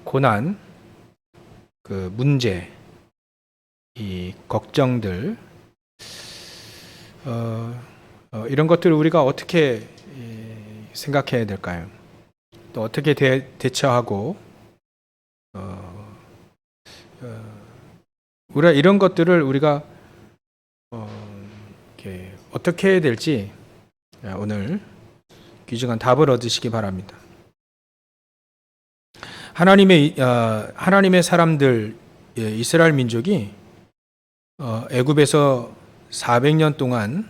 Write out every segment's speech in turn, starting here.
고난, 그 문제, 이 걱정들, 이런 것들을 우리가 어떻게 생각해야 될까요? 또 어떻게 대처하고 우리가 이런 것들을 우리가 이렇게 어떻게 해야 될지 오늘 귀중한 답을 얻으시기 바랍니다. 하나님의 사람들 이스라엘 민족이 애굽에서 400년 동안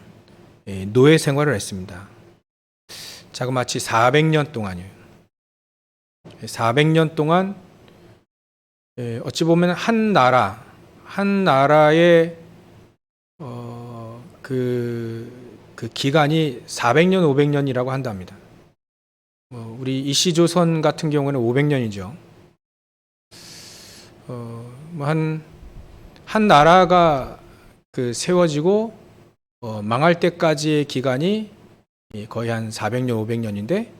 노예 생활을 했습니다. 자그마치 400년 동안이에요. 400년 동안 어찌 보면 한 나라의 그 기간이 400년, 500년이라고 한답니다. 우리 이시조선 같은 경우는 500년이죠. 한 나라가 세워지고 망할 때까지의 기간이 거의 한 400년, 500년인데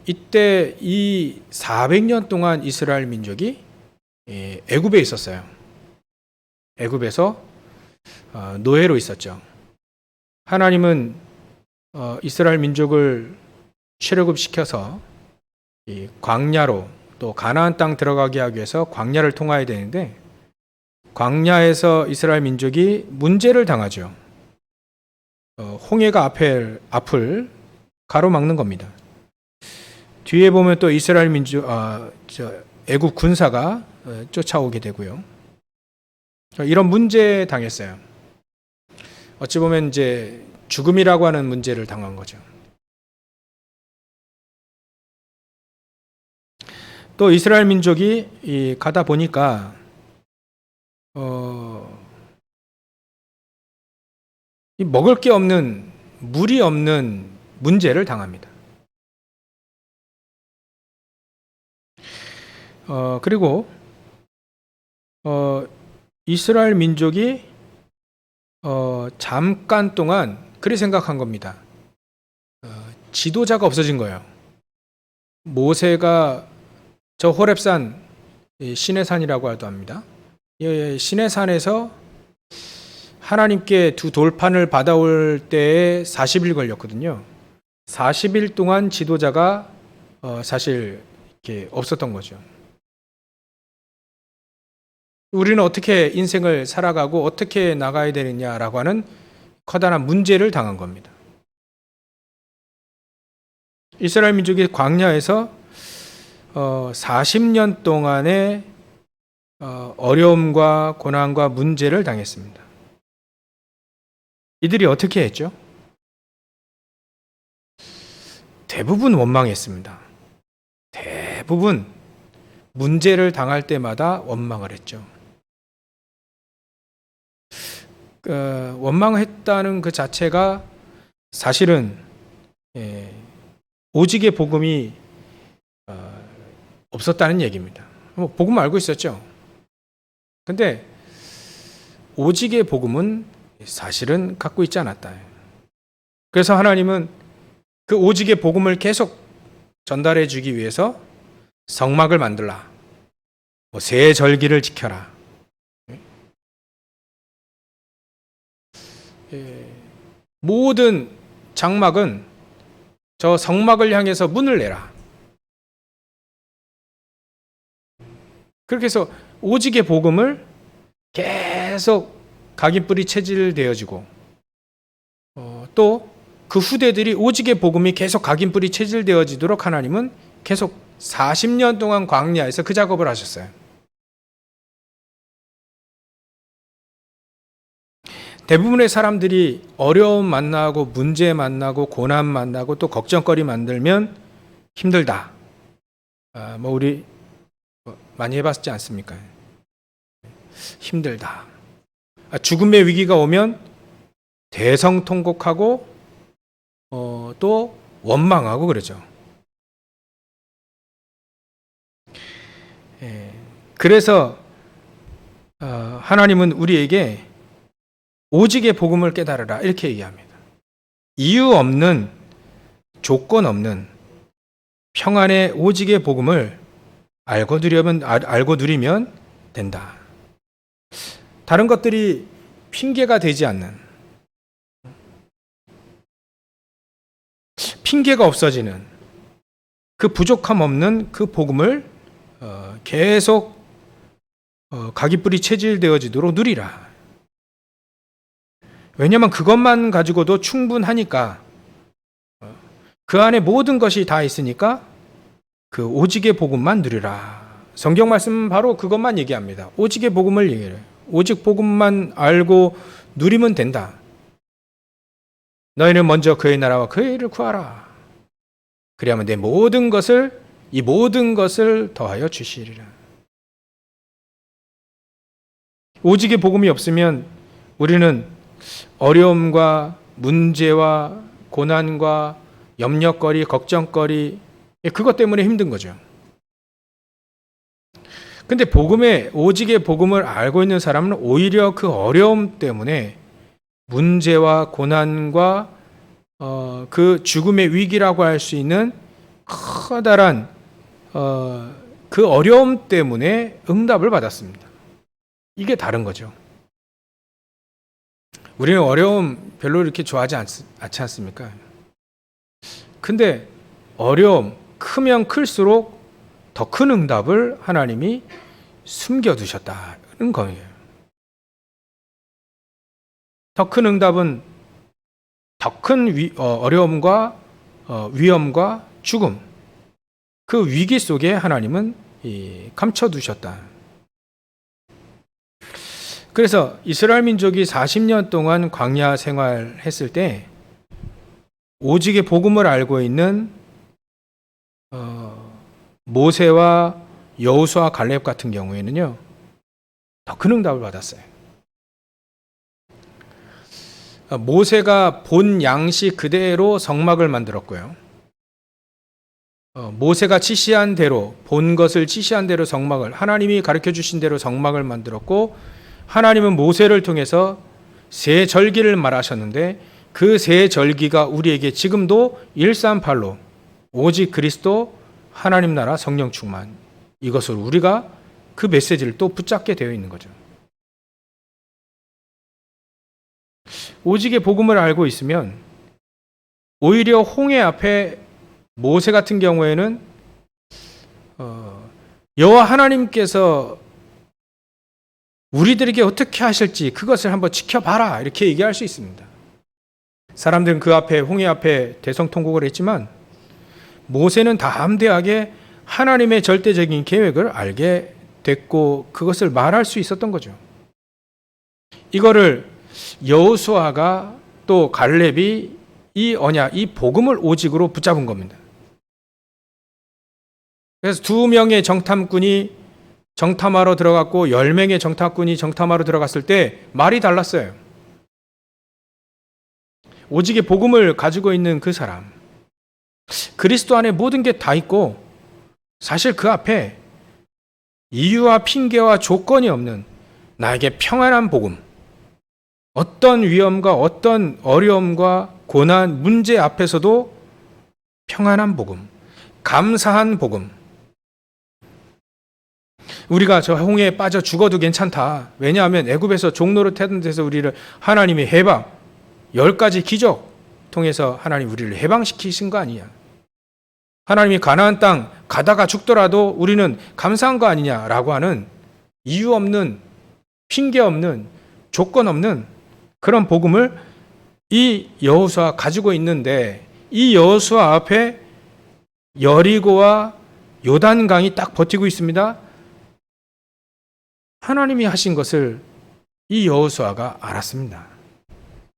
이때 이 400년 동안 이스라엘 민족이 애굽에 있었어요. 애굽에서 노예로 있었죠. 하나님은 이스라엘 민족을 출애굽시켜서 이 광야로 또 가나안 땅 들어가게 하기 위해서 광야를 통과해야 되는데 광야에서 이스라엘 민족이 문제를 당하죠. 홍해가 앞을 가로막는 겁니다. 뒤에 보면 또 이스라엘 민족, 애굽 군사가 쫓아오게 되고요. 이런 문제에 당했어요. 어찌 보면 이제 죽음이라고 하는 문제를 당한 거죠. 또 이스라엘 민족이 가다 보니까 먹을 게 없는, 물이 없는 문제를 당합니다. 그리고 이스라엘 민족이 잠깐 동안 그리 생각한 겁니다. 지도자가 없어진 거예요. 모세가 저 호렙산, 시내산이라고 하도 합니다. 시내산에서 하나님께 두 돌판을 받아올 때에 40일 걸렸거든요. 40일 동안 지도자가 사실 이렇게 없었던 거죠. 우리는 어떻게 인생을 살아가고 어떻게 나가야 되느냐라고 하는 커다란 문제를 당한 겁니다. 이스라엘 민족이 광야에서 40년 동안의 어려움과 고난과 문제를 당했습니다. 이들이 어떻게 했죠? 대부분 원망했습니다. 대부분 문제를 당할 때마다 원망을 했죠. 원망했다는 그 자체가 사실은 오직의 복음이 없었다는 얘기입니다. 복음 알고 있었죠. 근데 오직의 복음은 사실은 갖고 있지 않았다. 그래서 하나님은 그 오직의 복음을 계속 전달해 주기 위해서 성막을 만들라. 새 절기를 지켜라. 모든 장막은 저 성막을 향해서 문을 내라. 그렇게 해서 오직의 복음을 계속 각인뿌리 체질되어지고 또 그 후대들이 오직의 복음이 계속 각인뿌리 체질되어지도록 하나님은 계속 40년 동안 광야에서 그 작업을 하셨어요. 대부분의 사람들이 어려움 만나고 문제 만나고 고난 만나고 또 걱정거리 만들면 힘들다. 우리 많이 해봤지 않습니까? 힘들다. 죽음의 위기가 오면 대성통곡하고 또 원망하고 그러죠. 그래서 하나님은 우리에게 오직의 복음을 깨달으라 이렇게 얘기합니다. 이유 없는, 조건 없는 평안의 오직의 복음을 알고 누리면 된다. 다른 것들이 핑계가 되지 않는, 핑계가 없어지는 그 부족함 없는 그 복음을 계속 각이 체질되어지도록 누리라. 왜냐하면 그것만 가지고도 충분하니까, 그 안에 모든 것이 다 있으니까 그 오직의 복음만 누리라. 성경 말씀은 바로 그것만 얘기합니다. 오직의 복음을 얘기해요. 오직 복음만 알고 누리면 된다. 너희는 먼저 그의 나라와 그의 일을 구하라. 그리하면 내 모든 것을, 이 모든 것을 더하여 주시리라. 오직의 복음이 없으면 우리는 어려움과 문제와 고난과 염려거리, 걱정거리, 그것 때문에 힘든 거죠. 근데 오직의 복음을 알고 있는 사람은 오히려 그 어려움 때문에 문제와 고난과 그 죽음의 위기라고 할 수 있는 커다란 그 어려움 때문에 응답을 받았습니다. 이게 다른 거죠. 우리는 어려움 별로 이렇게 좋아하지 않지 않습니까? 근데 어려움 크면 클수록 더 큰 응답을 하나님이 숨겨두셨다는 거예요. 더 큰 응답은 더 큰 어려움과 위험과 죽음, 그 위기 속에 하나님은 감춰두셨다. 그래서 이스라엘 민족이 40년 동안 광야 생활했을 때 오직의 복음을 알고 있는 모세와 여호수아 갈렙 같은 경우에는요, 더 큰 응답을 받았어요. 모세가 본 양식 그대로 성막을 만들었고요. 모세가 지시한 대로, 본 것을 지시한 대로 성막을, 하나님이 가르쳐 주신 대로 성막을 만들었고, 하나님은 모세를 통해서 세 절기를 말하셨는데 그 세 절기가 우리에게 지금도 138로 오직 그리스도, 하나님 나라, 성령 충만, 이것을 우리가 그 메시지를 또 붙잡게 되어 있는 거죠. 오직의 복음을 알고 있으면 오히려 홍해 앞에 모세 같은 경우에는 여호와 하나님께서 우리들에게 어떻게 하실지 그것을 한번 지켜봐라, 이렇게 얘기할 수 있습니다. 사람들은 그 앞에, 홍해 앞에 대성통곡을 했지만 모세는 담대하게 하나님의 절대적인 계획을 알게 됐고 그것을 말할 수 있었던 거죠. 이거를 여호수아가 또 갈렙이 이 복음을 오직으로 붙잡은 겁니다. 그래서 2명의 정탐꾼이 정탐하러 들어갔고 10명의 정탐꾼이 정탐하러 들어갔을 때 말이 달랐어요. 오직의 복음을 가지고 있는 그 사람, 그리스도 안에 모든 게 다 있고 사실 그 앞에 이유와 핑계와 조건이 없는 나에게 평안한 복음, 어떤 위험과 어떤 어려움과 고난, 문제 앞에서도 평안한 복음, 감사한 복음. 우리가 저 홍해에 빠져 죽어도 괜찮다. 왜냐하면 애굽에서 종노릇 하던 데서 우리를 하나님이 해방, 10가지 기적 통해서 하나님 우리를 해방시키신 거 아니냐. 하나님이 가나안 땅 가다가 죽더라도 우리는 감사한 거 아니냐라고 하는 이유 없는, 핑계 없는, 조건 없는 그런 복음을 이 여호수아가 가지고 있는데, 이 여호수아 앞에 여리고와 요단강이 딱 버티고 있습니다. 하나님이 하신 것을 이 여호수아가 알았습니다.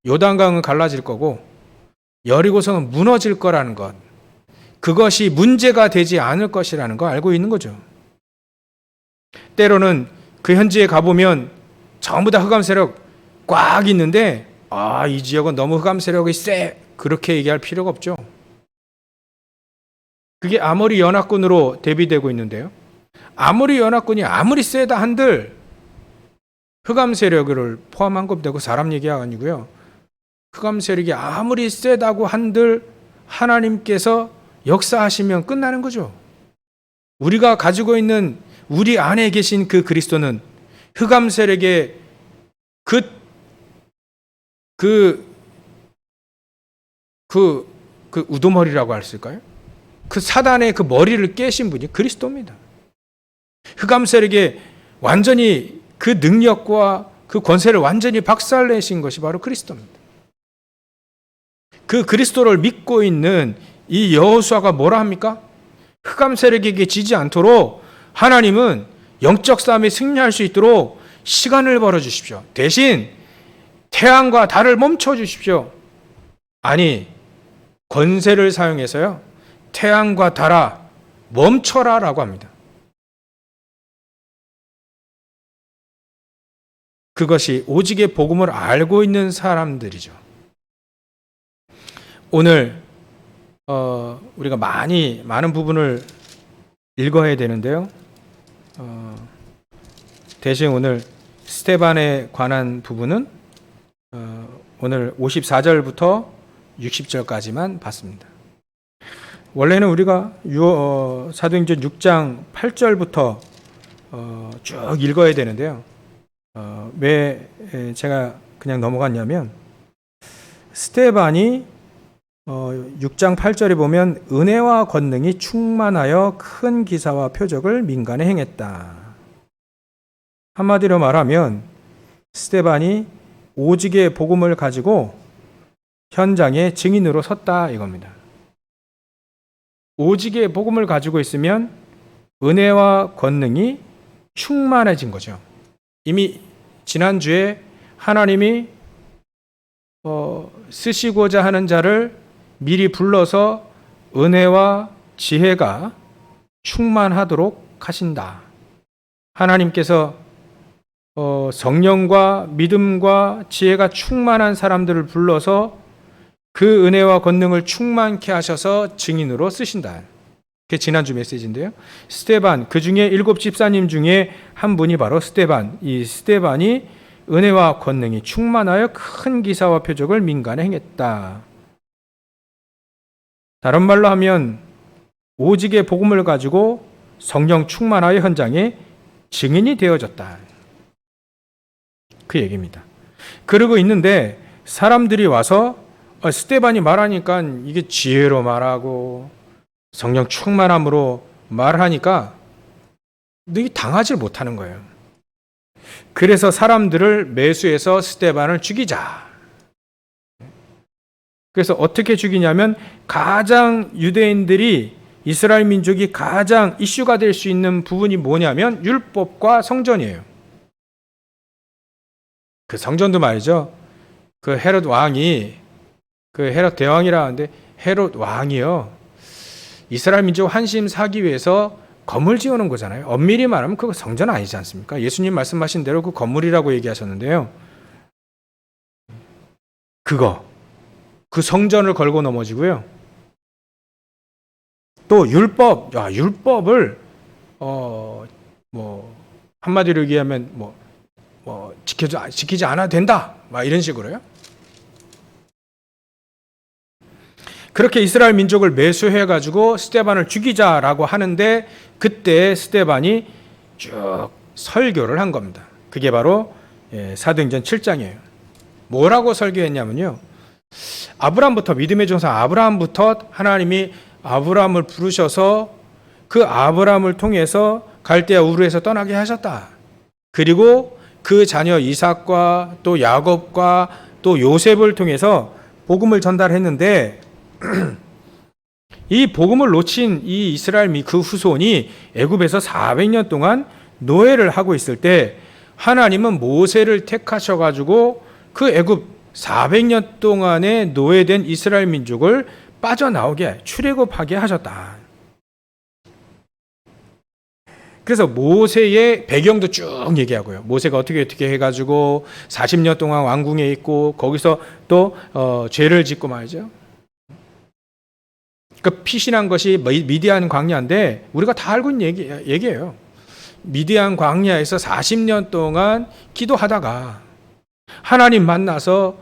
요단강은 갈라질 거고 여리고성은 무너질 거라는 것, 그것이 문제가 되지 않을 것이라는 거 알고 있는 거죠. 때로는 그 현지에 가보면 전부 다 흑암 세력 꽉 있는데 이 지역은 너무 흑암 세력이 세, 그렇게 얘기할 필요가 없죠. 그게 아모리 연합군으로 대비되고 있는데요. 아모리 연합군이 아무리 세다 한들 흑암 세력을 포함한 겁니다. 그 사람 얘기가 아니고요. 흑암 세력이 아무리 세다고 한들 하나님께서 역사하시면 끝나는 거죠. 우리가 가지고 있는 우리 안에 계신 그 그리스도는 흑암 세력의 그 우두머리라고 할 수 있을까요? 그 사단의 그 머리를 깨신 분이 그리스도입니다. 흑암 세력의 완전히 그 능력과 그 권세를 완전히 박살내신 것이 바로 그리스도입니다. 그 그리스도를 믿고 있는 이 여호수아가 뭐라 합니까? 흑암 세력에게 지지 않도록 하나님은 영적 싸움에 승리할 수 있도록 시간을 벌어주십시오. 대신 태양과 달을 멈춰주십시오. 아니, 권세를 사용해서요, 태양과 달아 멈춰라 라고 합니다. 그것이 오직의 복음을 알고 있는 사람들이죠. 오늘 우리가 많은 부분을 읽어야 되는데요. 대신 오늘 스데반에 관한 부분은 오늘 54절부터 60절까지만 봤습니다. 원래는 우리가 사도행전 6장 8절부터 쭉 읽어야 되는데요. 왜 제가 그냥 넘어갔냐면, 스데반이 6장 8절에 보면 은혜와 권능이 충만하여 큰 기사와 표적을 민간에 행했다. 한마디로 말하면 스데반이 오직의 복음을 가지고 현장에 증인으로 섰다 이겁니다. 오직의 복음을 가지고 있으면 은혜와 권능이 충만해진 거죠. 이미 지난주에 하나님이 쓰시고자 하는 자를 미리 불러서 은혜와 지혜가 충만하도록 하신다. 하나님께서 성령과 믿음과 지혜가 충만한 사람들을 불러서 그 은혜와 권능을 충만케 하셔서 증인으로 쓰신다. 그게 지난주 메시지인데요. 스데반, 그 중에 7 집사님 중에 한 분이 바로 스데반. 이 스데반이 은혜와 권능이 충만하여 큰 기사와 표적을 민간에 행했다. 다른 말로 하면 오직의 복음을 가지고 성령 충만하여 현장에 증인이 되어졌다. 그 얘기입니다. 그러고 있는데 사람들이 와서 스데반이 말하니까 이게 지혜로 말하고 성령 충만함으로 말하니까 이게 당하지 못하는 거예요. 그래서 사람들을 매수해서 스데반을 죽이자. 그래서 어떻게 죽이냐면, 가장 유대인들이, 이스라엘 민족이 가장 이슈가 될 수 있는 부분이 뭐냐면 율법과 성전이에요. 그 성전도 말이죠. 그 헤롯 왕이, 그 헤롯 대왕이라 하는데 헤롯 왕이요, 이스라엘 민족 한심 사기 위해서 건물 지어놓은 거잖아요. 엄밀히 말하면 그거 성전 아니지 않습니까? 예수님 말씀하신 대로 그 건물이라고 얘기하셨는데요. 그 성전을 걸고 넘어지고요. 또 율법을 한마디로 얘기하면 지키지 않아도 된다, 막 이런 식으로요. 그렇게 이스라엘 민족을 매수해가지고 스데반을 죽이자라고 하는데, 그때 스데반이 쭉 설교를 한 겁니다. 그게 바로 사도행전 7장이에요. 뭐라고 설교했냐면요, 아브라함부터, 믿음의 조상 아브라함부터 하나님이 아브라함을 부르셔서 그 아브라함을 통해서 갈대아 우르에서 떠나게 하셨다. 그리고 그 자녀 이삭과 또 야곱과 또 요셉을 통해서 복음을 전달했는데, 이 복음을 놓친 이 이스라엘 그 후손이 애굽에서 400년 동안 노예를 하고 있을 때 하나님은 모세를 택하셔가지고 그 애굽 400년 동안에 노예된 이스라엘 민족을 빠져나오게, 출애굽하게 하셨다. 그래서 모세의 배경도 쭉 얘기하고요. 모세가 어떻게 해가지고 40년 동안 왕궁에 있고 거기서 또 죄를 짓고 말이죠. 그 피신한 것이 미디안 광야인데 우리가 다 알고 있는 얘기예요. 미디안 광야에서 40년 동안 기도하다가 하나님 만나서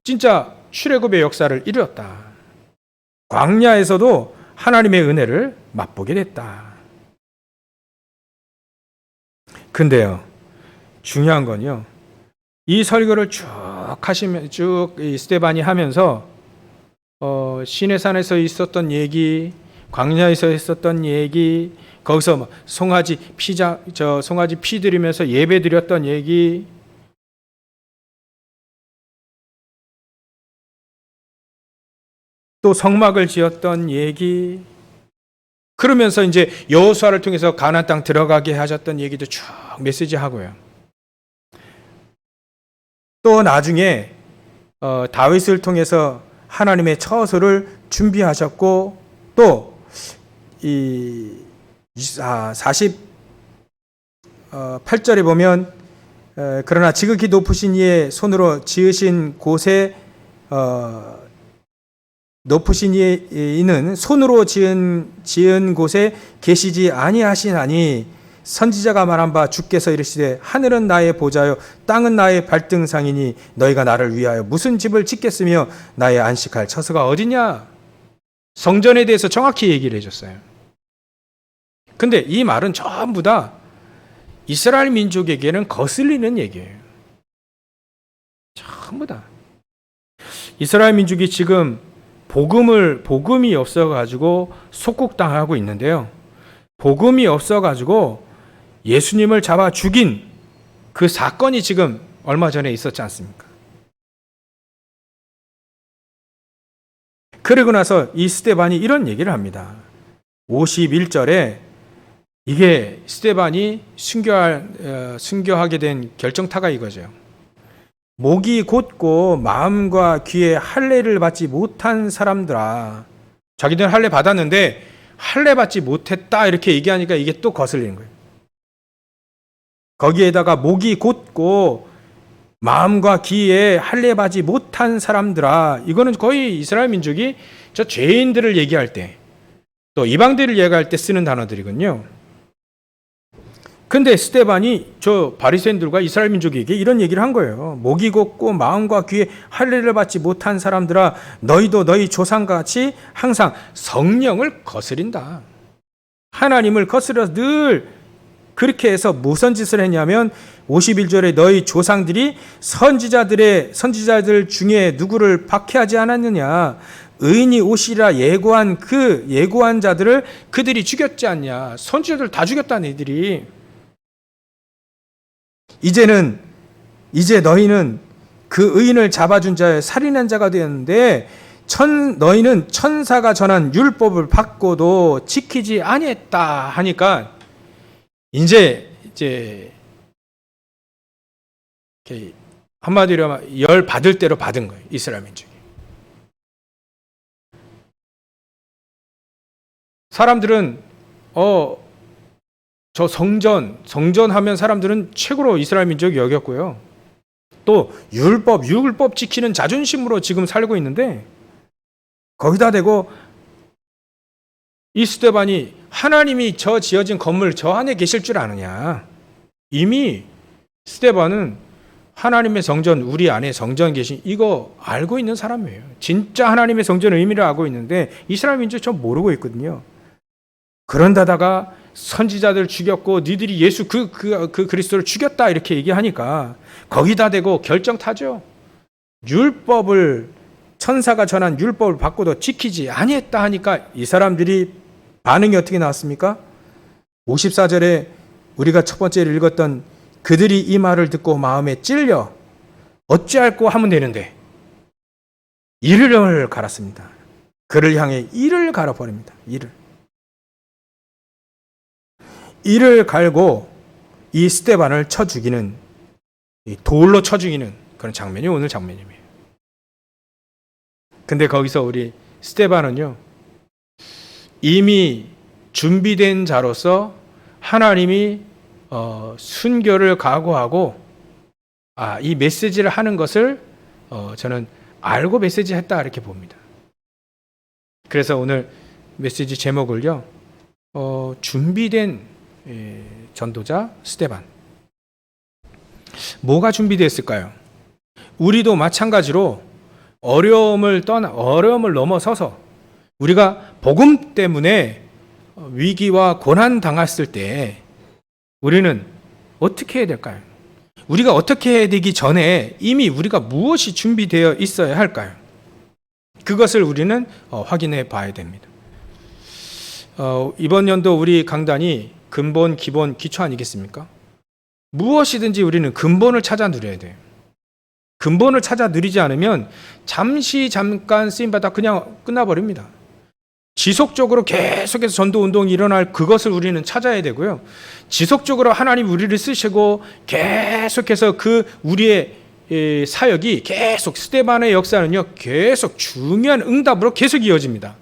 진짜 출애굽의 역사를 이루었다. 광야에서도 하나님의 은혜를 맛보게 됐다. 근데요, 중요한 건요, 이 설교를 쭉 하시면 쭉 이 스데반이 하면서 시내산에서 있었던 얘기, 광야에서 있었던 얘기, 거기서 막 송아지 피 드리면서 예배 드렸던 얘기, 또 성막을 지었던 얘기, 그러면서 이제 여호수아를 통해서 가나안 땅 들어가게 하셨던 얘기도 쭉 메시지 하고요. 또 나중에 다윗을 통해서 하나님의 처소를 준비하셨고, 또 이 48절에 보면 그러나 지극히 높으신 이의 손으로 지으신 곳에 높으신 이는 손으로 지은 곳에 계시지 아니하시나니 선지자가 말한 바 주께서 이르시되 하늘은 나의 보좌요 땅은 나의 발등상이니 너희가 나를 위하여 무슨 집을 짓겠으며 나의 안식할 처소가 어디냐. 성전에 대해서 정확히 얘기를 해줬어요. 근데 이 말은 전부 다 이스라엘 민족에게는 거슬리는 얘기예요. 전부 다. 이스라엘 민족이 지금 복음이 없어가지고 속국당하고 있는데요. 복음이 없어가지고 예수님을 잡아 죽인 그 사건이 지금 얼마 전에 있었지 않습니까? 그러고 나서 이 스데반이 이런 얘기를 합니다. 51절에 이게 스데반이 순교하게 된 결정타가 이거죠. 목이 곧고 마음과 귀에 할례를 받지 못한 사람들아. 자기들은 할례 받았는데 할례 받지 못했다 이렇게 얘기하니까 이게 또 거슬리는 거예요. 거기에다가 목이 곧고 마음과 귀에 할례 받지 못한 사람들아. 이거는 거의 이스라엘 민족이 저 죄인들을 얘기할 때, 또 이방들을 얘기할 때 쓰는 단어들이거든요. 근데 스데반이 저 바리새인들과 이스라엘 민족에게 이런 얘기를 한 거예요. 목이 곧고 마음과 귀에 할례를 받지 못한 사람들아, 너희도 너희 조상같이 항상 성령을 거스린다. 하나님을 거스려 늘 그렇게 해서 무슨 짓을 했냐면 51절에 너희 조상들이 선지자들 중에 누구를 박해하지 않았느냐. 의인이 오시리라 예고한 자들을 그들이 죽였지 않냐. 선지자들 다 죽였다는 이들이. 이제 너희는 그 의인을 잡아준 자의 살인한 자가 되었는데 너희는 천사가 전한 율법을 받고도 지키지 아니했다 하니까 이제 한마디로 열 받을 대로 받은 거예요. 이스라엘 민족이. 사람들은 저 성전하면 사람들은 최고로 이스라엘 민족이 여겼고요. 또 율법 지키는 자존심으로 지금 살고 있는데 거기다 대고 이 스데반이 하나님이 저 지어진 건물 저 안에 계실 줄 아느냐. 이미 스데반은 하나님의 성전, 우리 안에 성전 계신 이거 알고 있는 사람이에요. 진짜 하나님의 성전의 의미를 알고 있는데 이스라엘 민족이 전 모르고 있거든요. 그런데다가 선지자들 죽였고 니들이 예수 그 그리스도를 죽였다 이렇게 얘기하니까 거기다 대고 결정타죠. 천사가 전한 율법을 받고도 지키지 아니했다 하니까 이 사람들이 반응이 어떻게 나왔습니까? 54절에 우리가 첫 번째 읽었던 그들이 이 말을 듣고 마음에 찔려 어찌할꼬 하면 되는데 이를 갈았습니다. 그를 향해 이를 갈아버립니다. 이를 갈고 이 스데반을 돌로 쳐 죽이는 그런 장면이 오늘 장면입니다. 근데 거기서 우리 스데반은요, 이미 준비된 자로서 하나님이 순교를 각오하고 이 메시지를 하는 것을 저는 알고 메시지했다 이렇게 봅니다. 그래서 오늘 메시지 제목을요, 준비된 전도자 스데반. 뭐가 준비됐을까요? 우리도 마찬가지로 어려움을 넘어서서 우리가 복음 때문에 위기와 고난 당했을 때 우리는 어떻게 해야 될까요? 우리가 어떻게 해야 되기 전에 이미 우리가 무엇이 준비되어 있어야 할까요? 그것을 우리는 확인해 봐야 됩니다. 이번 연도 우리 강단이 근본, 기본, 기초 아니겠습니까? 무엇이든지 우리는 근본을 찾아 누려야 돼요. 근본을 찾아 누리지 않으면 잠깐 쓰임받아 그냥 끝나버립니다. 지속적으로 계속해서 전도 운동이 일어날 그것을 우리는 찾아야 되고요. 지속적으로 하나님 우리를 쓰시고 계속해서 그 우리의 사역이 계속 스데반의 역사는요, 계속 중요한 응답으로 계속 이어집니다.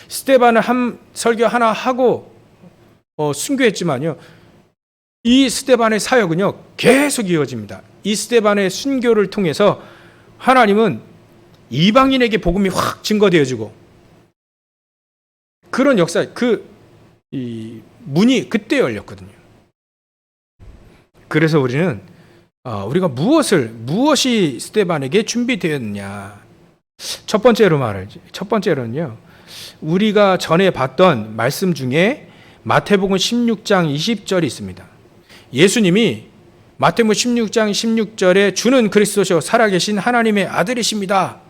스데반은 한 설교 하나 하고 순교했지만요, 이 스데반의 사역은요 계속 이어집니다. 이 스데반의 순교를 통해서 하나님은 이방인에게 복음이 확 증거되어지고 그런 역사, 이 문이 그때 열렸거든요. 그래서 우리는 우리가 무엇이 스데반에게 준비되었느냐. 첫 번째로는요, 우리가 전에 봤던 말씀 중에 마태복음 16장 20절이 있습니다. 예수님이 마태복음 16장 16절에 주는 그리스도시요 살아계신 하나님의 아들이십니다.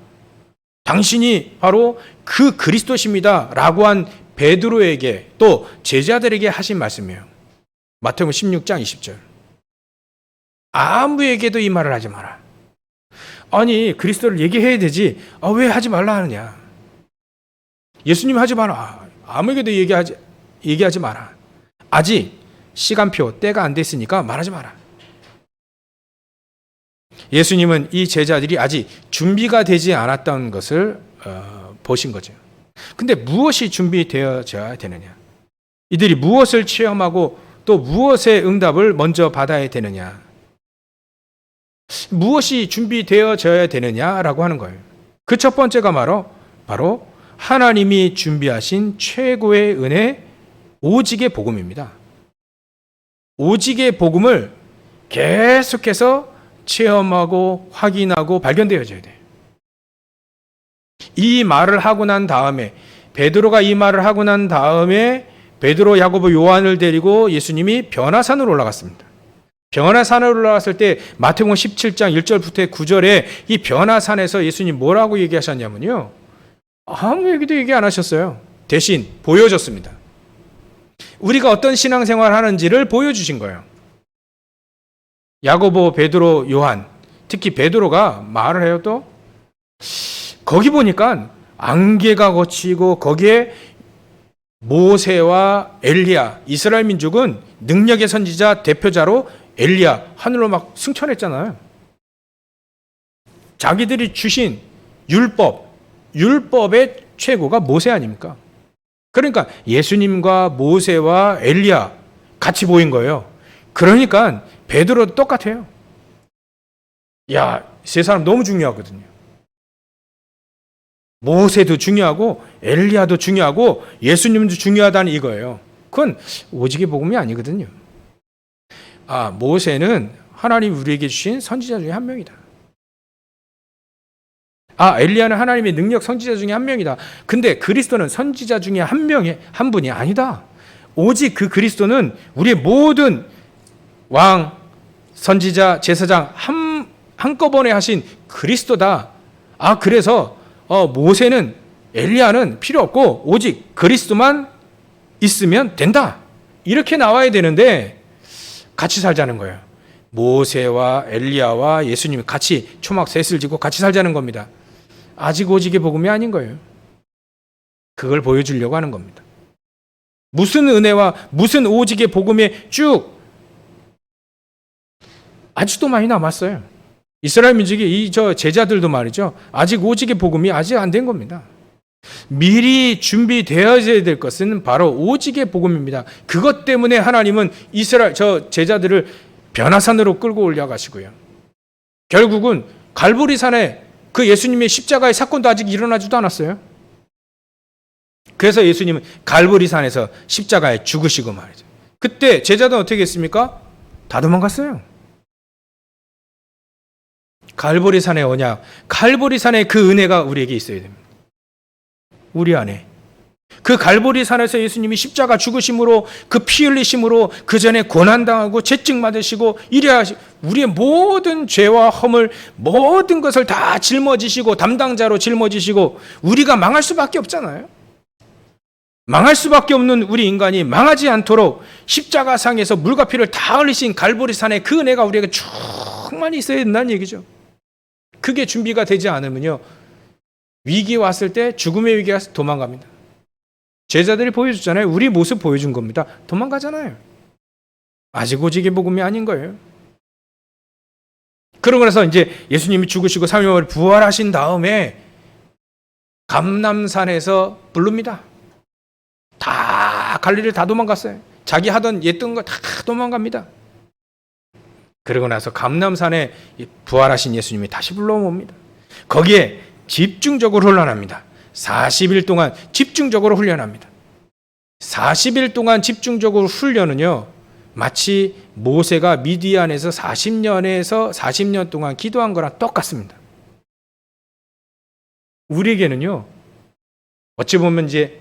당신이 바로 그 그리스도십니다. 라고 한 베드로에게 또 제자들에게 하신 말씀이에요. 마태복음 16장 20절. 아무에게도 이 말을 하지 마라. 아니, 그리스도를 얘기해야 되지. 왜 하지 말라 하느냐. 예수님 하지 마라. 아무에게도 얘기하지 마라. 아직 시간표, 때가 안 됐으니까 말하지 마라. 예수님은 이 제자들이 아직 준비가 되지 않았던 것을 보신 거죠. 근데 무엇이 준비되어져야 되느냐? 이들이 무엇을 체험하고 또 무엇의 응답을 먼저 받아야 되느냐? 무엇이 준비되어져야 되느냐라고 하는 거예요. 그 첫 번째가 바로 하나님이 준비하신 최고의 은혜, 오직의 복음입니다. 오직의 복음을 계속해서 체험하고 확인하고 발견되어져야 돼요. 이 말을 하고 난 다음에, 베드로가 이 말을 하고 난 다음에 베드로, 야고보, 요한을 데리고 예수님이 변화산으로 올라갔습니다. 변화산으로 올라갔을 때 마태복음 17장 1절부터 9절에 이 변화산에서 예수님 뭐라고 얘기하셨냐면요, 아무 얘기도 얘기 안 하셨어요. 대신 보여줬습니다. 우리가 어떤 신앙생활을 하는지를 보여주신 거예요. 야고보, 베드로, 요한, 특히 베드로가 말을 해요. 또 거기 보니까 안개가 걷히고 거기에 모세와 엘리야, 이스라엘 민족은 능력의 선지자 대표자로 엘리야 하늘로 막 승천했잖아요. 자기들이 주신 율법의 최고가 모세 아닙니까? 그러니까 예수님과 모세와 엘리야 같이 보인 거예요. 그러니까 베드로도 똑같아요. 세 사람 너무 중요하거든요. 모세도 중요하고 엘리야도 중요하고 예수님도 중요하다는 이거예요. 그건 오직의 복음이 아니거든요. 모세는 하나님 우리에게 주신 선지자 중에 한 명이다. 엘리야는 하나님의 능력 선지자 중에 한 명이다. 근데 그리스도는 선지자 중에 한 분이 아니다. 오직 그 그리스도는 우리의 모든 왕, 선지자, 제사장 한꺼번에 하신 그리스도다. 그래서 모세는, 엘리야는 필요 없고 오직 그리스도만 있으면 된다. 이렇게 나와야 되는데 같이 살자는 거예요. 모세와 엘리야와 예수님이 같이 초막 셋을 지고 같이 살자는 겁니다. 아직 오직의 복음이 아닌 거예요. 그걸 보여주려고 하는 겁니다. 무슨 은혜와 무슨 오직의 복음에 쭉 아직도 많이 남았어요. 이스라엘 민족이 제자들도 말이죠. 아직 오직의 복음이 아직 안 된 겁니다. 미리 준비되어져야 될 것은 바로 오직의 복음입니다. 그것 때문에 하나님은 제자들을 변화산으로 끌고 올라가시고요. 결국은 갈보리산에 그 예수님의 십자가의 사건도 아직 일어나지도 않았어요. 그래서 예수님은 갈보리산에서 십자가에 죽으시고 말이죠. 그때 제자들은 어떻게 했습니까? 다 도망갔어요. 갈보리산의 언약, 갈보리산의 그 은혜가 우리에게 있어야 됩니다. 우리 안에 그 갈보리 산에서 예수님이 십자가 죽으심으로 그 피 흘리심으로 그 전에 고난당하고 채찍 맞으시고 이래야 우리의 모든 죄와 허물 모든 것을 다 짊어지시고 담당자로 짊어지시고 우리가 망할 수밖에 없잖아요. 망할 수밖에 없는 우리 인간이 망하지 않도록 십자가상에서 물과 피를 다 흘리신 갈보리 산에 그 은혜가 우리에게 충만히 있어야 된다는 얘기죠. 그게 준비가 되지 않으면요, 위기 왔을 때, 죽음의 위기가 도망갑니다. 제자들이 보여줬잖아요. 우리 모습 보여준 겁니다. 도망가잖아요. 아직 오직의 복음이 아닌 거예요. 그러고 나서 이제 예수님이 죽으시고 3일 만에 부활하신 다음에 감람산에서 부릅니다. 다 갈릴리를 다 도망갔어요. 자기 하던 옛던 거 다 도망갑니다. 그러고 나서 감람산에 부활하신 예수님이 다시 불러옵니다. 거기에 집중적으로 훈련합니다. 40일 동안 집중적으로 훈련합니다. 40일 동안 집중적으로 훈련은요, 마치 모세가 미디안에서 40년 동안 기도한 거랑 똑같습니다. 우리에게는요, 어찌 보면 이제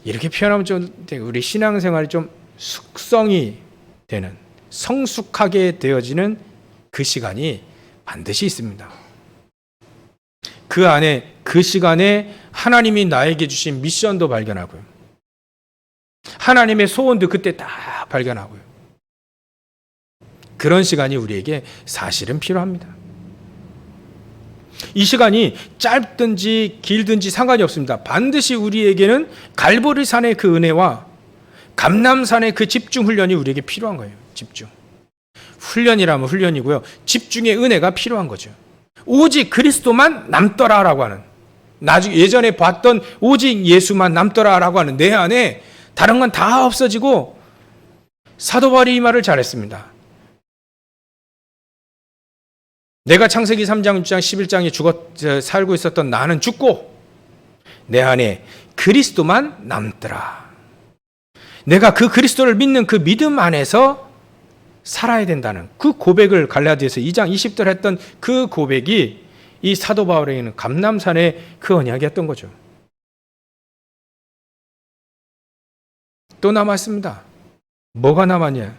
이렇게 표현하면 좀 우리 신앙생활이 좀 숙성이 되는, 성숙하게 되어지는 그 시간이 반드시 있습니다. 그 안에, 그 시간에 하나님이 나에게 주신 미션도 발견하고요. 하나님의 소원도 그때 다 발견하고요. 그런 시간이 우리에게 사실은 필요합니다. 이 시간이 짧든지 길든지 상관이 없습니다. 반드시 우리에게는 갈보리 산의 그 은혜와 감람산의 그 집중 훈련이 우리에게 필요한 거예요. 집중. 훈련이라면 훈련이고요. 집중의 은혜가 필요한 거죠. 오직 그리스도만 남더라라고 하는, 나중에 예전에 봤던 오직 예수만 남더라라고 하는 내 안에 다른 건 다 없어지고, 사도 바울이 이 말을 잘했습니다. 내가 창세기 3장, 6장, 11장에 살고 있었던 나는 죽고 내 안에 그리스도만 남더라. 내가 그 그리스도를 믿는 그 믿음 안에서 살아야 된다는 그 고백을 갈라디아서 2장 20절 했던 그 고백이 이 사도 바울에게는 감람산의 그 언약이었던 거죠. 또 남았습니다. 뭐가 남았냐?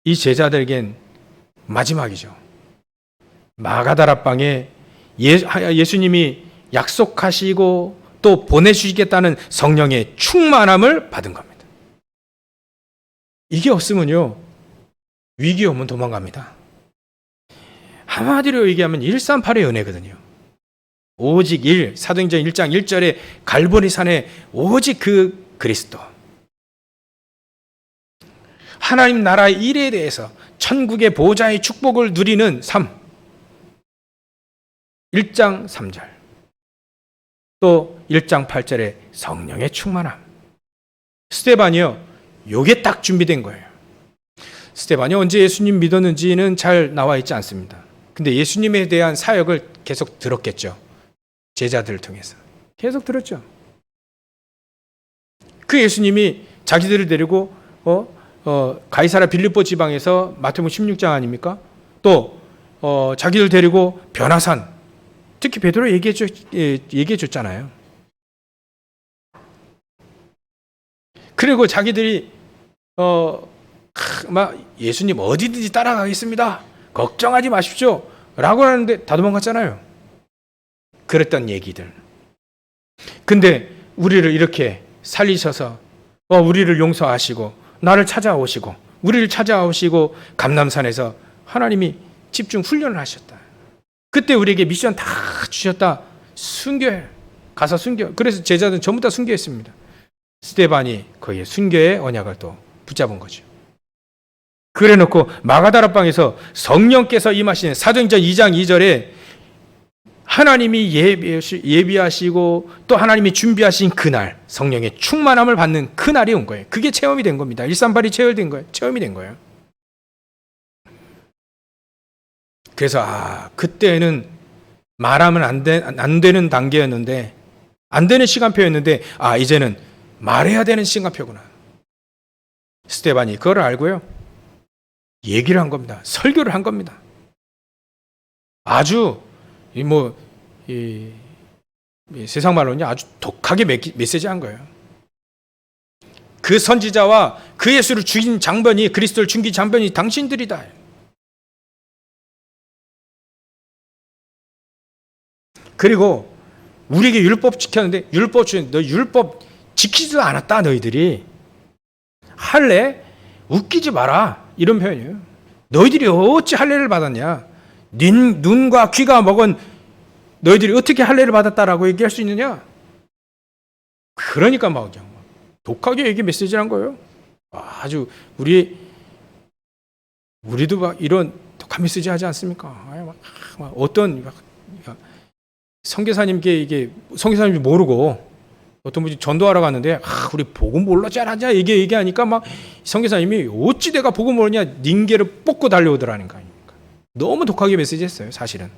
이 제자들에겐 마지막이죠. 마가다라방에 예수님이 약속하시고 또 보내주시겠다는 성령의 충만함을 받은 겁니다. 이게 없으면요, 위기 오면 도망갑니다. 한마디로 얘기하면 138의 은혜거든요. 오직 사도행전 1장 1절에 갈보리 산에 오직 그 그리스도, 하나님 나라의 일에 대해서 천국의 보좌의 축복을 누리는 삶, 1장 3절, 또 1장 8절에 성령의 충만함. 스데반이요, 요게 딱 준비된 거예요. 스데반이 언제 예수님 믿었는지는 잘 나와 있지 않습니다. 근데 예수님에 대한 사역을 계속 들었겠죠. 제자들을 통해서 계속 들었죠. 그 예수님이 자기들을 데리고 가이사랴 빌립보 지방에서 마태복음 16장 아닙니까? 또 자기들 데리고 변화산, 특히 베드로 얘기해 줬잖아요. 그리고 자기들이 막 예수님 어디든지 따라가겠습니다, 걱정하지 마십시오 라고 하는데 다 도망갔잖아요. 그랬던 얘기들. 근데 우리를 이렇게 살리셔서 우리를 용서하시고 나를 찾아오시고 우리를 찾아오시고 감람산에서 하나님이 집중 훈련을 하셨다. 그때 우리에게 미션 다 주셨다. 순교해. 가서 순교. 그래서 제자들은 전부 다 순교했습니다. 스데반이 거기에 순교의 언약을 또 붙잡은 거죠. 그래 놓고 마가다라방에서 성령께서 임하시는 사도행전 2장 2절에 하나님이 예비하시고 또 하나님이 준비하신 그날, 성령의 충만함을 받는 그날이 온 거예요. 그게 체험이 된 겁니다. 138이 체험된 거예요. 체험이 된 거예요. 그래서 그때는 말하면 안 되는 단계였는데, 안 되는 시간표였는데 이제는 말해야 되는 시간표구나. 스데반이 그걸 알고요, 얘기를 한 겁니다. 설교를 한 겁니다. 아주 세상 말로는 아주 독하게 메시지 한 거예요. 그 선지자와 그 예수를 죽인 장본이, 그리스도를 죽인 장본이 당신들이다. 그리고 우리에게 율법 지켰는데 율법 주인 너 율법 지키지도 않았다 너희들이. 할례 웃기지 마라 이런 표현이에요. 너희들이 어찌 할례를 받았냐? 눈과 귀가 먹은 너희들이 어떻게 할례를 받았다라고 얘기할 수 있느냐? 그러니까 막 그냥 독하게 얘기 메시지란 거예요. 아주 우리도 막 이런 독한 메시지 하지 않습니까? 막 어떤 선교사님께 이게 선교사님이 모르고 어떤 분이 전도하러 갔는데 우리 복음 몰라 잘하냐 이게 얘기하니까 막 선교사님이 어찌 내가 복음 모르냐 닌게를 뽑고 달려오더라는 거 아닙니까? 너무 독하게 메시지했어요 사실은.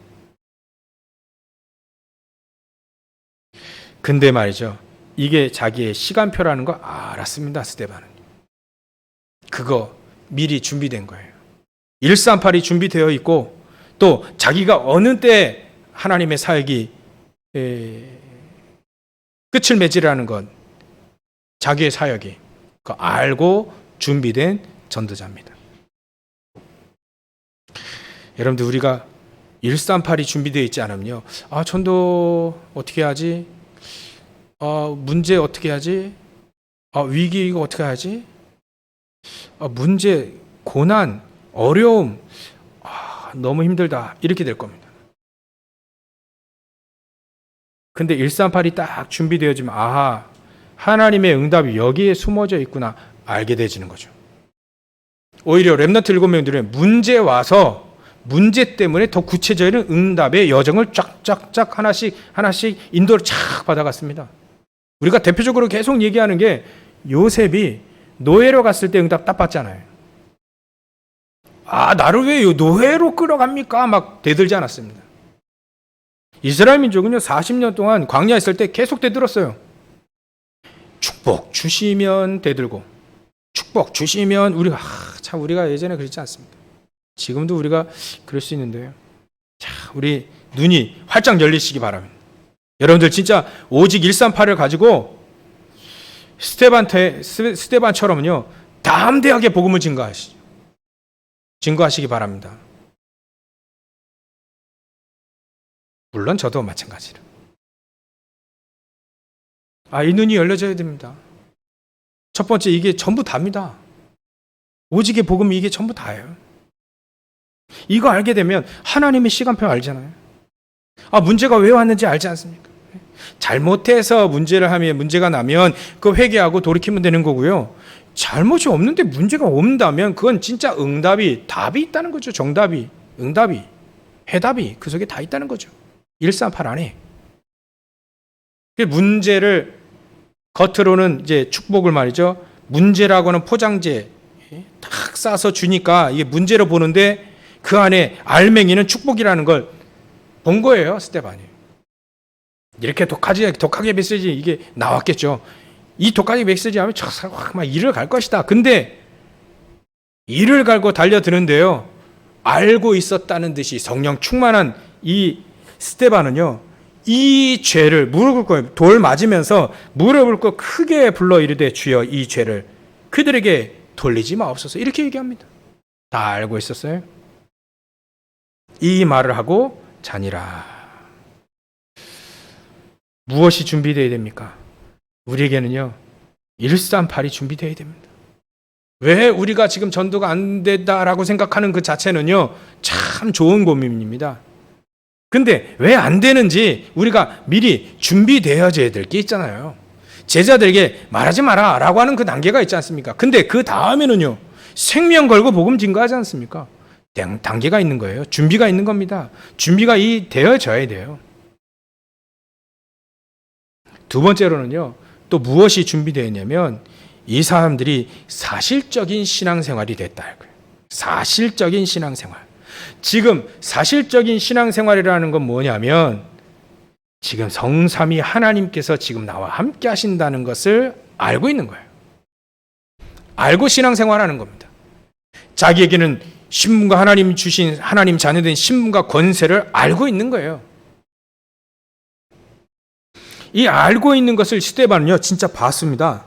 근데 말이죠. 이게 자기의 시간표라는 거 알았습니다. 스데반은. 그거 미리 준비된 거예요. 138이 준비되어 있고 또 자기가 어느 때 하나님의 사역이 끝을 맺으라는 건 자기의 사역이 그거 알고 준비된 전도자입니다. 여러분들 우리가 138이 준비되어 있지 않으면요. 전도 어떻게 하지? 문제 어떻게 하지? 위기 이거 어떻게 하지? 문제, 고난, 어려움, 너무 힘들다. 이렇게 될 겁니다. 근데 138이 딱 준비되어지면 하나님의 응답이 여기에 숨어져 있구나 알게 되지는 거죠. 오히려 렘넌트 7명들은 문제 와서 문제 때문에 더 구체적인 응답의 여정을 쫙쫙쫙 하나씩 인도를 착 받아갔습니다. 우리가 대표적으로 계속 얘기하는 게 요셉이 노예로 갔을 때 응답 딱 받잖아요. 나를 왜 노예로 끌어갑니까? 막 대들지 않았습니다. 이스라엘 민족은요 40년 동안 광야에 있을 때 계속 대들었어요. 축복 주시면 대들고 축복 주시면 우리가 예전에 그랬지 않습니까? 지금도 우리가 그럴 수 있는데요. 우리 눈이 활짝 열리시기 바랍니다. 여러분들 진짜 오직 138을 가지고 스데반처럼요 담대하게 복음을 증거하시기 바랍니다. 물론 저도 마찬가지로. 이 눈이 열려져야 됩니다. 첫 번째 이게 전부 답니다. 오직의 복음이 이게 전부 다예요. 이거 알게 되면 하나님의 시간표 알잖아요. 문제가 왜 왔는지 알지 않습니까? 잘못해서 문제가 나면 그 회개하고 돌이키면 되는 거고요. 잘못이 없는데 문제가 온다면 그건 진짜 답이 있다는 거죠. 정답이, 응답이, 해답이 그 속에 다 있다는 거죠. 138 안에. 문제를 겉으로는 이제 축복을 말이죠. 문제라고 하는 포장재 탁 싸서 주니까 이게 문제로 보는데 그 안에 알맹이는 축복이라는 걸 본 거예요, 스데반이. 이렇게 독하게 메시지 이게 나왔겠죠. 이 독하게 메시지 하면 막 이를 갈 것이다. 근데 이를 갈고 달려드는데요. 알고 있었다는 듯이 성령 충만한 이 스데반은요. 이 죄를 무릎을 꿇고 돌 맞으면서 무릎을 꿇고 크게 불러 이르되 주여 이 죄를 그들에게 돌리지 마옵소서. 이렇게 얘기합니다. 다 알고 있었어요. 이 말을 하고 자니라. 무엇이 준비되어야 됩니까? 우리에게는요 138이 준비되어야 됩니다. 왜 우리가 지금 전도가 안 된다라고 생각하는 그 자체는요 참 좋은 고민입니다. 근데 왜 안 되는지 우리가 미리 준비되어져야 될 게 있잖아요. 제자들에게 말하지 마라 라고 하는 그 단계가 있지 않습니까? 근데 그 다음에는요 생명 걸고 복음 증거하지 않습니까? 단계가 있는 거예요. 준비가 있는 겁니다. 준비가 되어져야 돼요. 두 번째로는요 또 무엇이 준비되어 있냐면 이 사람들이 사실적인 신앙생활이 됐다. 사실적인 신앙생활. 지금 사실적인 신앙생활이라는 건 뭐냐면 지금 성삼위 하나님께서 지금 나와 함께 하신다는 것을 알고 있는 거예요. 알고 신앙생활하는 겁니다. 자기에게는 신분과 하나님 주신 하나님 자녀된 신분과 권세를 알고 있는 거예요. 이 알고 있는 것을 스데반은요 진짜 봤습니다.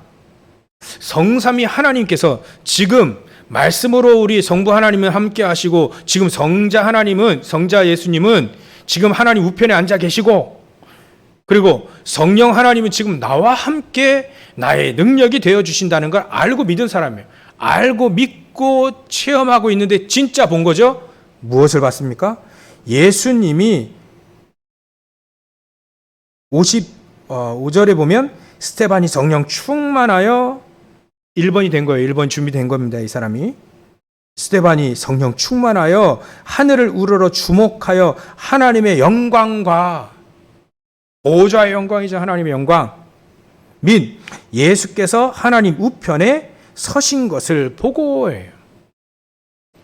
성삼위 하나님께서 지금 말씀으로 우리 성부 하나님은 함께 하시고, 지금 성자 예수님은 지금 하나님 우편에 앉아 계시고, 그리고 성령 하나님은 지금 나와 함께 나의 능력이 되어 주신다는 걸 알고 믿은 사람이에요. 알고 믿고 체험하고 있는데 진짜 본 거죠? 무엇을 봤습니까? 예수님이 55절에 보면 스데반이 성령 충만하여 1번이 된 거예요. 1번 준비된 겁니다. 이 사람이. 스데반이 성령 충만하여 하늘을 우러러 주목하여 하나님의 영광과, 보좌의 영광이죠. 하나님의 영광 및 예수께서 하나님 우편에 서신 것을 보고 해요.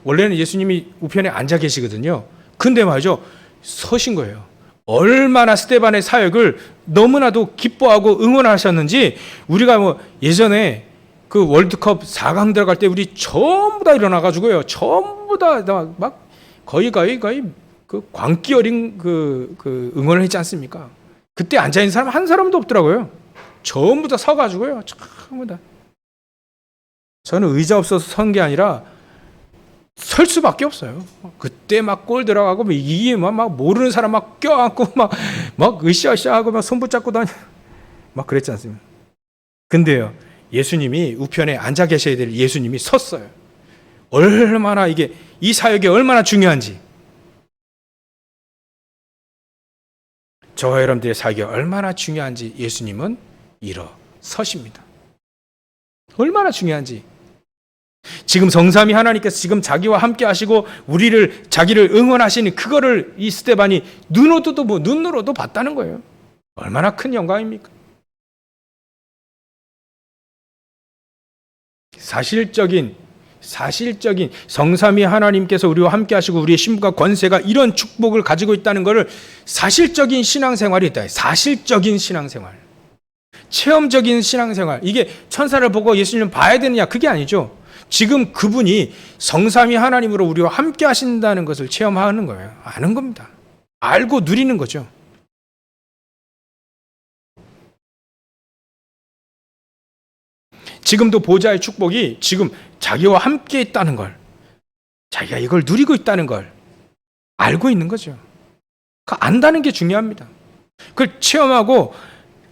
원래는 예수님이 우편에 앉아 계시거든요. 근데 말이죠, 서신 거예요. 얼마나 스데반의 사역을 너무나도 기뻐하고 응원하셨는지, 우리가 뭐 예전에 그 월드컵 4강 들어갈 때 우리 전부 다 일어나가지고요, 전부 다 막 거의 그 광기 어린 그 응원을 했지 않습니까? 그때 앉아 있는 사람 한 사람도 없더라고요. 전부 다 서가지고요, 전부 다. 저는 의자 없어서 선 게 아니라 설 수밖에 없어요. 그때 막 골 들어가고 이게 막 모르는 사람 막 껴안고 막 으쌰으쌰하고 막 손 붙잡고 다니 막 그랬지 않습니까? 근데요, 예수님이 우편에 앉아 계셔야 될 예수님이 섰어요. 얼마나 이 사역이 얼마나 중요한지, 저와 여러분들의 사역이 얼마나 중요한지 예수님은 일어서십니다. 얼마나 중요한지. 지금 성삼위 하나님께서 지금 자기와 함께 하시고 자기를 응원하시는 그거를 이 스데반이 눈으로도 봤다는 거예요. 얼마나 큰 영광입니까? 사실적인 성삼위 하나님께서 우리와 함께 하시고 우리의 신분과 권세가 이런 축복을 가지고 있다는 것을 사실적인 신앙생활이 있다. 사실적인 신앙생활. 체험적인 신앙생활. 이게 천사를 보고 예수님을 봐야 되느냐, 그게 아니죠. 지금 그분이 성삼위 하나님으로 우리와 함께 하신다는 것을 체험하는 거예요. 아는 겁니다. 알고 누리는 거죠. 지금도 보좌의 축복이 지금 자기와 함께 있다는 걸, 자기가 이걸 누리고 있다는 걸 알고 있는 거죠. 그 안다는 게 중요합니다. 그걸 체험하고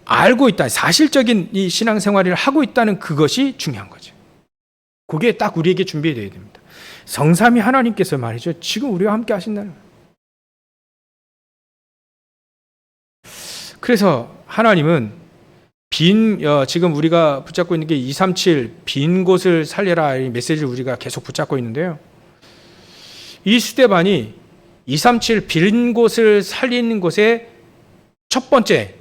알고 있다, 사실적인 이 신앙생활을 하고 있다는 그것이 중요한 거죠. 그게 딱 우리에게 준비되어야 됩니다. 성삼위 하나님께서 말이죠, 지금 우리와 함께 하신다는 거예요. 그래서 하나님은 지금 우리가 붙잡고 있는 게 237 빈 곳을 살려라, 이 메시지를 우리가 계속 붙잡고 있는데요. 이 스데반이 237 빈 곳을 살리는 곳의 첫 번째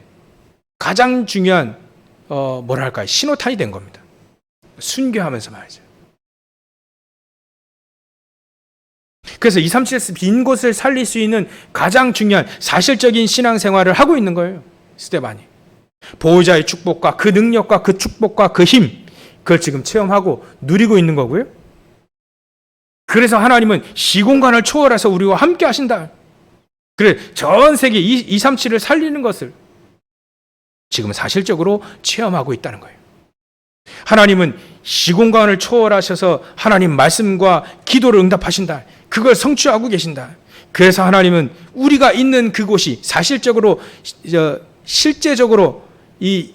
가장 중요한 신호탄이 된 겁니다. 순교하면서 말이죠. 그래서 237 빈 곳을 살릴 수 있는 가장 중요한 사실적인 신앙생활을 하고 있는 거예요. 스데반이. 보호자의 축복과 그 능력과 그 축복과 그 힘, 그걸 지금 체험하고 누리고 있는 거고요. 그래서 하나님은 시공간을 초월해서 우리와 함께 하신다. 그래, 전 세계 237을 살리는 것을 지금 사실적으로 체험하고 있다는 거예요. 하나님은 시공간을 초월하셔서 하나님 말씀과 기도를 응답하신다. 그걸 성취하고 계신다. 그래서 하나님은 우리가 있는 그곳이 사실적으로, 실제적으로 이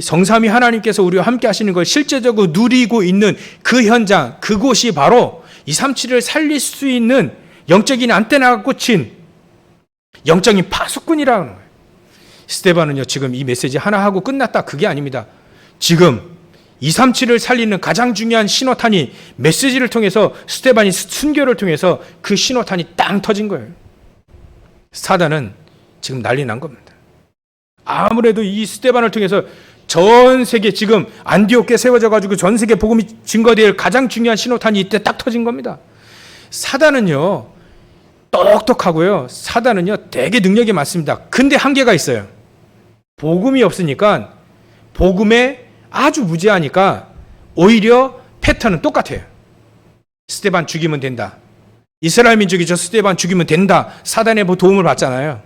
성삼위 하나님께서 우리와 함께 하시는 걸 실제적으로 누리고 있는 그 현장, 그곳이 바로 237을 살릴 수 있는 영적인 안테나가 꽂힌 영적인 파수꾼이라는 거예요. 스데반은요, 지금 이 메시지 하나 하고 끝났다, 그게 아닙니다. 지금 237을 살리는 가장 중요한 신호탄이 메시지를 통해서, 스데반이 순교를 통해서 그 신호탄이 땅 터진 거예요. 사단은 지금 난리 난 겁니다. 아무래도 이 스데반을 통해서 전 세계, 지금 안디옥에 세워져 가지고 전 세계 복음이 증거될 가장 중요한 신호탄이 이때 딱 터진 겁니다. 사단은요, 똑똑하고요, 사단은요 되게 능력이 많습니다. 근데 한계가 있어요. 복음이 없으니까, 복음에 아주 무지하니까 오히려 패턴은 똑같아요. 스데반 죽이면 된다. 이스라엘 민족이 저 스데반 죽이면 된다. 사단의 도움을 받잖아요.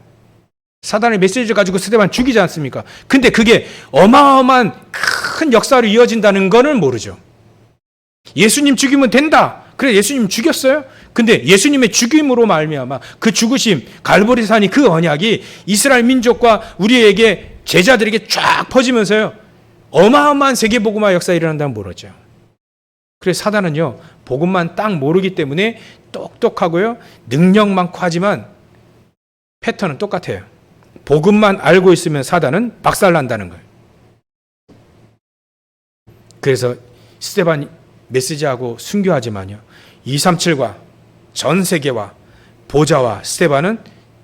사단의 메시지를 가지고 스데반 죽이지 않습니까? 근데 그게 어마어마한 큰 큰 역사로 이어진다는 거는 모르죠. 예수님 죽이면 된다. 그래, 예수님 죽였어요. 근데 예수님의 죽임으로 말미암아 그 죽으심, 갈보리산이 그 언약이 이스라엘 민족과 우리에게 제자들에게 쫙 퍼지면서요, 어마어마한 세계복음화 역사 일어난다면 모르죠. 그래서 사단은요, 복음만 딱 모르기 때문에 똑똑하고요, 능력 많고 하지만 패턴은 똑같아요. 복음만 알고 있으면 사단은 박살난다는 거예요. 그래서 스데반 메시지하고 순교하지만요, 237과 전 세계와 보좌와 스데반은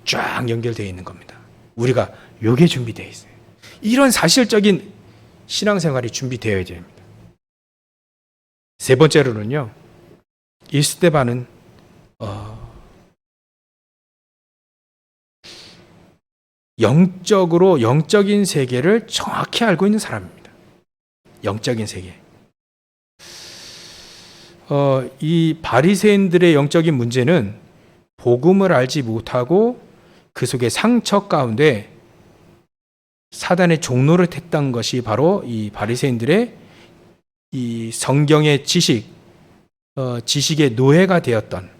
쫙 연결되어 있는 겁니다. 우리가 요게 준비되어 있어요. 이런 사실적인 신앙생활이 준비되어야 됩니다. 세 번째로는요, 이 스데반은 영적으로 영적인 세계를 정확히 알고 있는 사람입니다. 영적인 세계. 이 바리새인들의 영적인 문제는 복음을 알지 못하고 그 속에 상처 가운데 사단의 종로를 탔던 것이 바로 이 바리새인들의 이 성경의 지식의 노예가 되었던,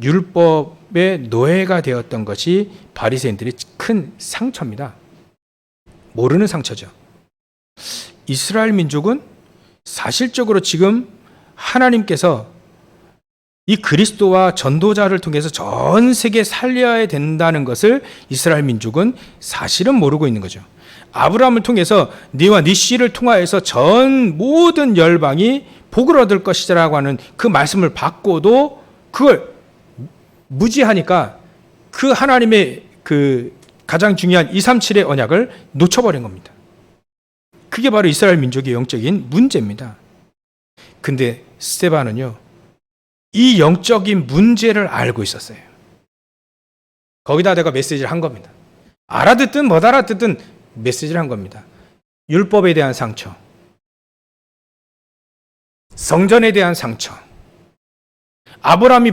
율법의 노예가 되었던 것이 바리새인들의 큰 상처입니다. 모르는 상처죠. 이스라엘 민족은 사실적으로 지금 하나님께서 이 그리스도와 전도자를 통해서 전 세계에 살려야 된다는 것을 이스라엘 민족은 사실은 모르고 있는 거죠. 아브라함을 통해서 네와 네 씨를 통하여서 전 모든 열방이 복을 얻을 것이라고 하는 그 말씀을 받고도 그걸 무지하니까 그 하나님의 그 가장 중요한 237의 언약을 놓쳐버린 겁니다. 그게 바로 이스라엘 민족의 영적인 문제입니다. 근데 스데반은요, 이 영적인 문제를 알고 있었어요. 거기다 내가 메시지를 한 겁니다. 알아듣든 못 알아듣든 메시지를 한 겁니다. 율법에 대한 상처, 성전에 대한 상처, 아브라함이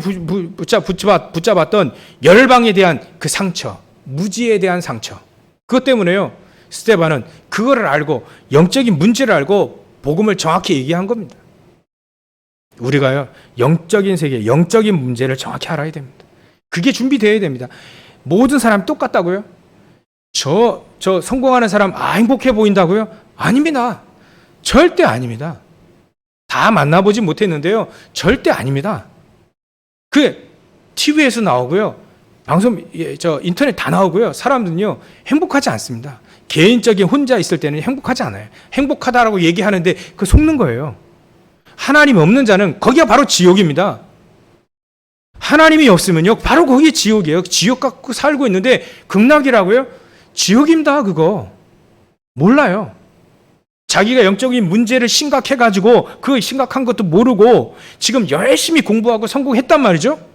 붙잡았던 열방에 대한 그 상처, 무지에 대한 상처, 그것 때문에요, 스데반은 그거를 알고 영적인 문제를 알고 복음을 정확히 얘기한 겁니다. 우리가요, 영적인 세계, 영적인 문제를 정확히 알아야 됩니다. 그게 준비되어야 됩니다. 모든 사람 똑같다고요? 저 성공하는 사람 행복해 보인다고요? 아닙니다. 절대 아닙니다. 다 만나보지 못했는데요, 절대 아닙니다. 그 TV에서 나오고요, 방송, 인터넷 다 나오고요, 사람들은요 행복하지 않습니다. 개인적인 혼자 있을 때는 행복하지 않아요. 행복하다라고 얘기하는데 그 속는 거예요. 하나님 없는 자는 거기가 바로 지옥입니다. 하나님이 없으면요, 바로 거기 지옥이에요. 지옥 갖고 살고 있는데 극락이라고요? 지옥입니다. 그거 몰라요. 자기가 영적인 문제를 심각해가지고 그 심각한 것도 모르고 지금 열심히 공부하고 성공했단 말이죠.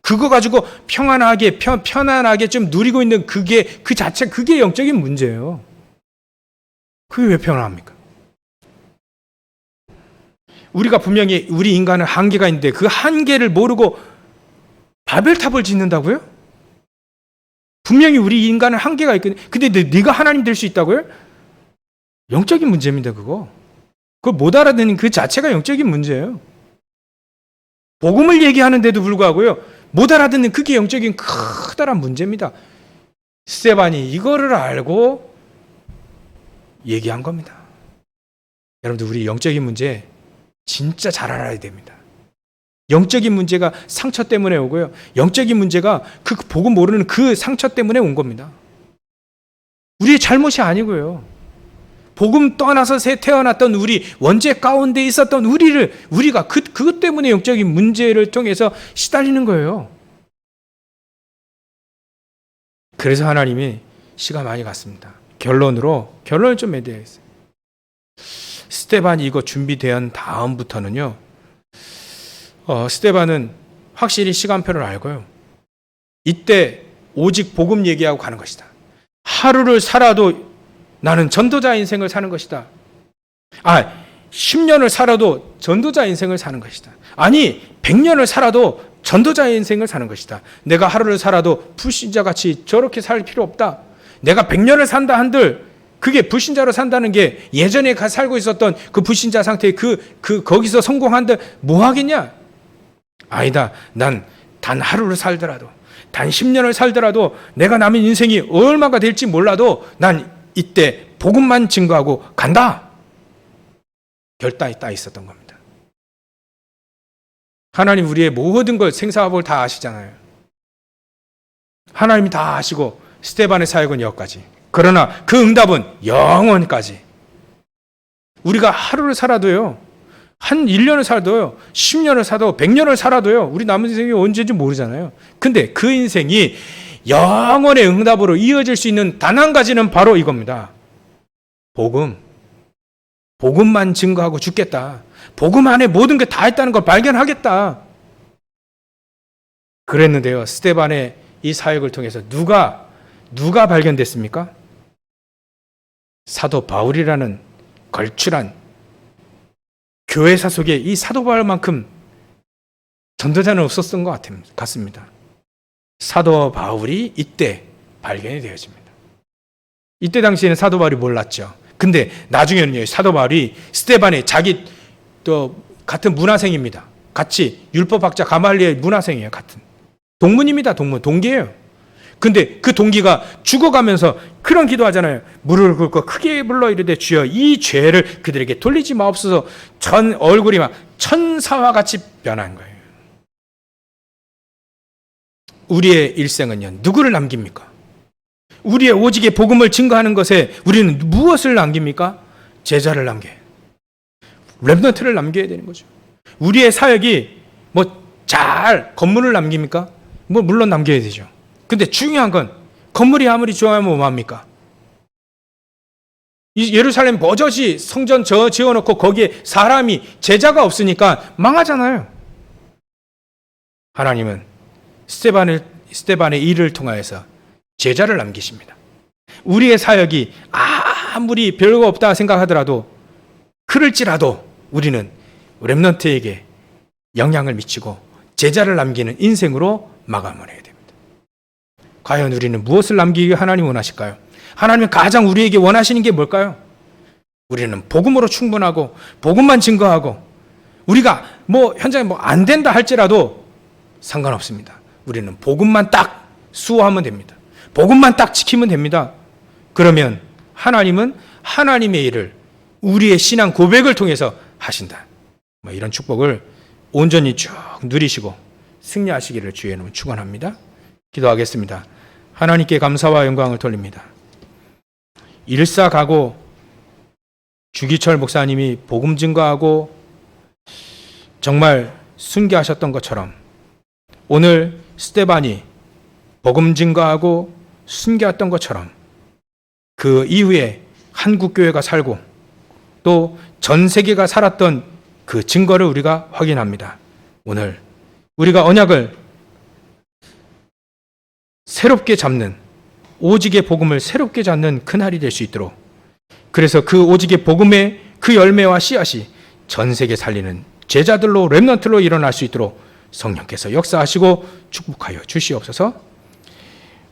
그거 가지고 편안하게 좀 누리고 있는 그 자체, 그게 영적인 문제예요. 그게 왜 편안합니까? 우리가 분명히 우리 인간은 한계가 있는데 그 한계를 모르고 바벨탑을 짓는다고요? 분명히 우리 인간은 한계가 있거든요. 근데 네가 하나님 될 수 있다고요? 영적인 문제입니다. 그걸 못 알아듣는 그 자체가 영적인 문제예요. 복음을 얘기하는데도 불구하고요, 못 알아듣는 그게 영적인 커다란 문제입니다. 스데반이 이거를 알고 얘기한 겁니다. 여러분들, 우리 영적인 문제 진짜 잘 알아야 됩니다. 영적인 문제가 상처 때문에 오고요, 영적인 문제가 그 복음 모르는 그 상처 때문에 온 겁니다. 우리의 잘못이 아니고요, 복음 떠나서 태어났던 우리, 원죄 가운데 있었던 우리가 그것 때문에 영적인 문제를 통해서 시달리는 거예요. 그래서 하나님이 시가 많이 갔습니다. 결론을 좀 맺어야겠어요. 스데반이 이거 준비된 다음부터는요, 스데반은 확실히 시간표를 알고요, 이때 오직 복음 얘기하고 가는 것이다. 하루를 살아도 나는 전도자 인생을 사는 것이다. 10년을 살아도 전도자 인생을 사는 것이다. 아니, 100년을 살아도 전도자 인생을 사는 것이다. 내가 하루를 살아도 불신자같이 저렇게 살 필요 없다. 내가 100년을 산다 한들 그게 불신자로 산다는 게 예전에 살고 있었던 그 불신자 상태에 거기서 성공한다 뭐 하겠냐? 아니다. 난 단 하루를 살더라도, 단 10년을 살더라도 내가 남은 인생이 얼마가 될지 몰라도 난 이때 복음만 증거하고 간다. 결단이 딱 있었던 겁니다. 하나님 우리의 모든 걸 생사화복을 다 아시잖아요. 하나님이 다 아시고 스데반의 사역은 여기까지. 그러나 그 응답은 영원까지. 우리가 하루를 살아도요, 한 1년을 살아도요, 10년을 살아도 100년을 살아도요, 우리 남은 인생이 언제인지 모르잖아요. 근데 그 인생이 영원의 응답으로 이어질 수 있는 단 한 가지는 바로 이겁니다. 복음만 증거하고 죽겠다. 복음 안에 모든 게 다 있다는 걸 발견하겠다. 그랬는데요, 스데반의 이 사역을 통해서 누가 발견됐습니까? 사도 바울이라는 걸출한 교회사 속에 이 사도 바울만큼 전도자는 없었던 것 같습니다. 사도 바울이 이때 발견이 되어집니다. 이때 당시에는 사도 바울이 몰랐죠. 근데 나중에는요, 사도 바울이 스데반의 자기 또 같은 문화생입니다. 같이 율법학자 가말리엘 문화생이에요. 같은 동문입니다. 동기예요. 근데 그 동기가 죽어가면서 그런 기도하잖아요. 무릎을 꿇고 크게 불러 이르되 주여 이 죄를 그들에게 돌리지 마옵소서. 얼굴이 막 천사와 같이 변한 거예요. 우리의 일생은요, 누구를 남깁니까? 우리의 오직의 복음을 증거하는 것에 우리는 무엇을 남깁니까? 제자를 남겨요. 렘넌트를 남겨야 되는 거죠. 우리의 사역이 건물을 남깁니까? 물론 남겨야 되죠. 근데 중요한 건 건물이 아무리 좋아하면 뭐합니까? 이 예루살렘 버젓이 성전 지어놓고 거기에 사람이 제자가 없으니까 망하잖아요. 하나님은 스데반의 일을 통하여서 제자를 남기십니다. 우리의 사역이 아무리 별거 없다 생각하더라도 그럴지라도 우리는 렘넌트에게 영향을 미치고 제자를 남기는 인생으로 마감을 해야 됩니다. 과연 우리는 무엇을 남기기 하나님 원하실까요? 하나님은 가장 우리에게 원하시는 게 뭘까요? 우리는 복음으로 충분하고 복음만 증거하고 우리가 현장에 안 된다 할지라도 상관없습니다. 우리는 복음만 딱 수호하면 됩니다. 복음만 딱 지키면 됩니다. 그러면 하나님은 하나님의 일을 우리의 신앙 고백을 통해서 하신다. 이런 축복을 온전히 쭉 누리시고 승리하시기를 주의 이름으로 축원합니다. 기도하겠습니다. 하나님께 감사와 영광을 돌립니다. 일사가고 주기철 목사님이 복음 증거하고 정말 순교하셨던 것처럼 오늘 스데반이 복음 증거하고 순교했던 것처럼 그 이후에 한국교회가 살고 또 전 세계가 살았던 그 증거를 우리가 확인합니다. 오늘 우리가 언약을 새롭게 잡는, 오직의 복음을 새롭게 잡는 그날이 될 수 있도록, 그래서 그 오직의 복음의 그 열매와 씨앗이 전 세계 살리는 제자들로 렘넌트로 일어날 수 있도록 성령께서 역사하시고 축복하여 주시옵소서.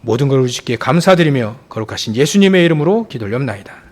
모든 걸 주시기에 감사드리며 거룩하신 예수님의 이름으로 기도를 옵나이다.